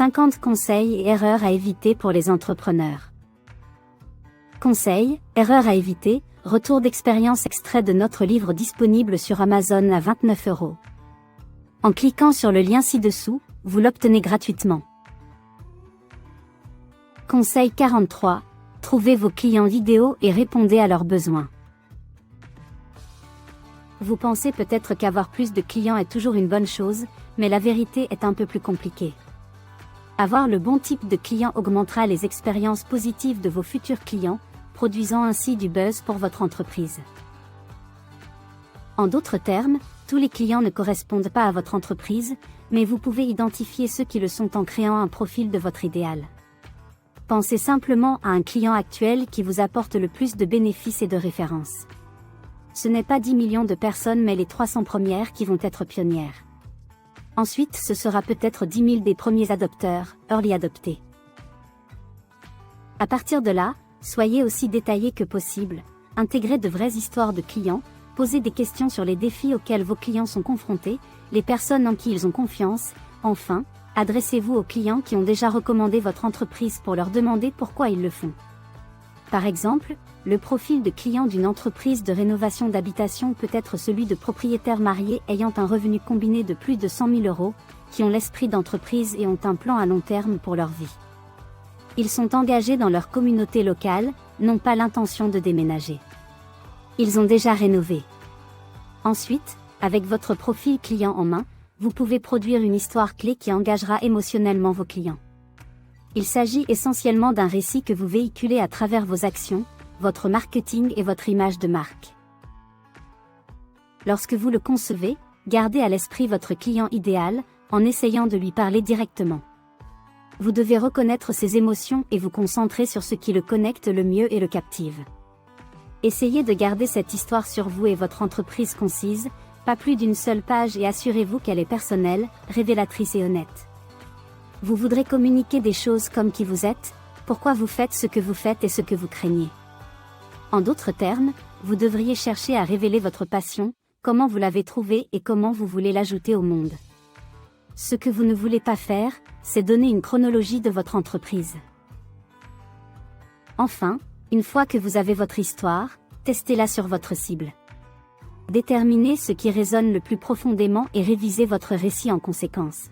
50 conseils et erreurs à éviter pour les entrepreneurs. Conseils, erreurs à éviter, retour d'expérience extrait de notre livre disponible sur Amazon à 29 €. En cliquant sur le lien ci-dessous, vous l'obtenez gratuitement. Conseil 43. Trouvez vos clients vidéo et répondez à leurs besoins. Vous pensez peut-être qu'avoir plus de clients est toujours une bonne chose, mais la vérité est un peu plus compliquée. Avoir le bon type de client augmentera les expériences positives de vos futurs clients, produisant ainsi du buzz pour votre entreprise. En d'autres termes, tous les clients ne correspondent pas à votre entreprise, mais vous pouvez identifier ceux qui le sont en créant un profil de votre idéal. Pensez simplement à un client actuel qui vous apporte le plus de bénéfices et de références. Ce n'est pas 10 millions de personnes mais les 300 premières qui vont être pionnières. Ensuite ce sera peut-être 10 000 des premiers adopteurs, early adoptés. À partir de là, soyez aussi détaillé que possible, intégrez de vraies histoires de clients, posez des questions sur les défis auxquels vos clients sont confrontés, les personnes en qui ils ont confiance, enfin, adressez-vous aux clients qui ont déjà recommandé votre entreprise pour leur demander pourquoi ils le font. Par exemple, le profil de client d'une entreprise de rénovation d'habitation peut être celui de propriétaires mariés ayant un revenu combiné de plus de 100 000 €, qui ont l'esprit d'entreprise et ont un plan à long terme pour leur vie. Ils sont engagés dans leur communauté locale, n'ont pas l'intention de déménager. Ils ont déjà rénové. Ensuite, avec votre profil client en main, vous pouvez produire une histoire clé qui engagera émotionnellement vos clients. Il s'agit essentiellement d'un récit que vous véhiculez à travers vos actions, votre marketing et votre image de marque. Lorsque vous le concevez, gardez à l'esprit votre client idéal, en essayant de lui parler directement. Vous devez reconnaître ses émotions et vous concentrer sur ce qui le connecte le mieux et le captive. Essayez de garder cette histoire sur vous et votre entreprise concise, pas plus d'une seule page et assurez-vous qu'elle est personnelle, révélatrice et honnête. Vous voudrez communiquer des choses comme qui vous êtes, pourquoi vous faites ce que vous faites et ce que vous craignez. En d'autres termes, vous devriez chercher à révéler votre passion, comment vous l'avez trouvée et comment vous voulez l'ajouter au monde. Ce que vous ne voulez pas faire, c'est donner une chronologie de votre entreprise. Enfin, une fois que vous avez votre histoire, testez-la sur votre cible. Déterminez ce qui résonne le plus profondément et révisez votre récit en conséquence.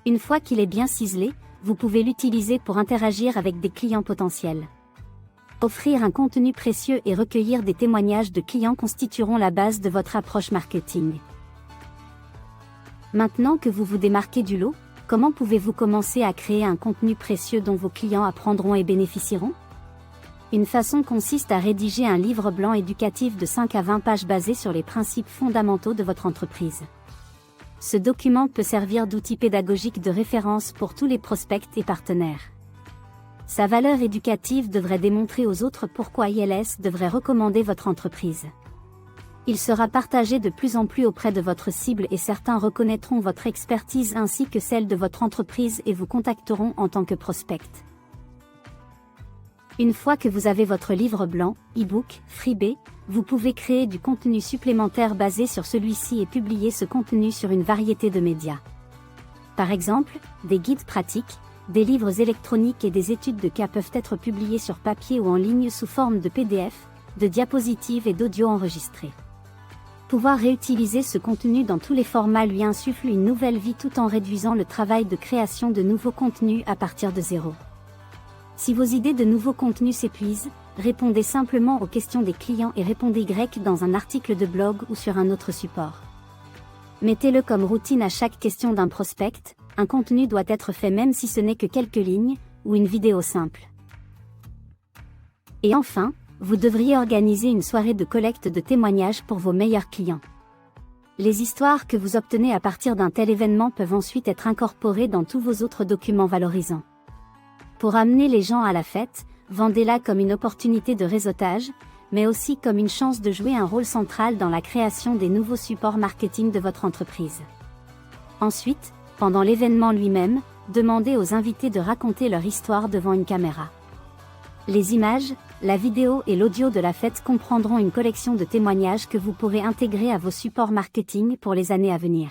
Une fois qu'il est bien ciselé, vous pouvez l'utiliser pour interagir avec des clients potentiels. Offrir un contenu précieux et recueillir des témoignages de clients constitueront la base de votre approche marketing. Maintenant que vous vous démarquez du lot, comment pouvez-vous commencer à créer un contenu précieux dont vos clients apprendront et bénéficieront ? Une façon consiste à rédiger un livre blanc éducatif de 5 à 20 pages basé sur les principes fondamentaux de votre entreprise. Ce document peut servir d'outil pédagogique de référence pour tous les prospects et partenaires. Sa valeur éducative devrait démontrer aux autres pourquoi ILS devrait recommander votre entreprise. Il sera partagé de plus en plus auprès de votre cible et certains reconnaîtront votre expertise ainsi que celle de votre entreprise et vous contacteront en tant que prospect. Une fois que vous avez votre livre blanc, e-book, freebie, vous pouvez créer du contenu supplémentaire basé sur celui-ci et publier ce contenu sur une variété de médias. Par exemple, des guides pratiques, des livres électroniques et des études de cas peuvent être publiés sur papier ou en ligne sous forme de PDF, de diapositives et d'audio enregistrés. Pouvoir réutiliser ce contenu dans tous les formats lui insuffle une nouvelle vie tout en réduisant le travail de création de nouveaux contenus à partir de zéro. Si vos idées de nouveaux contenus s'épuisent, répondez simplement aux questions des clients et répondez Y dans un article de blog ou sur un autre support. Mettez-le comme routine à chaque question d'un prospect, un contenu doit être fait même si ce n'est que quelques lignes, ou une vidéo simple. Et enfin, vous devriez organiser une soirée de collecte de témoignages pour vos meilleurs clients. Les histoires que vous obtenez à partir d'un tel événement peuvent ensuite être incorporées dans tous vos autres documents valorisants. Pour amener les gens à la fête, vendez-la comme une opportunité de réseautage, mais aussi comme une chance de jouer un rôle central dans la création des nouveaux supports marketing de votre entreprise. Ensuite, pendant l'événement lui-même, demandez aux invités de raconter leur histoire devant une caméra. Les images, la vidéo et l'audio de la fête comprendront une collection de témoignages que vous pourrez intégrer à vos supports marketing pour les années à venir.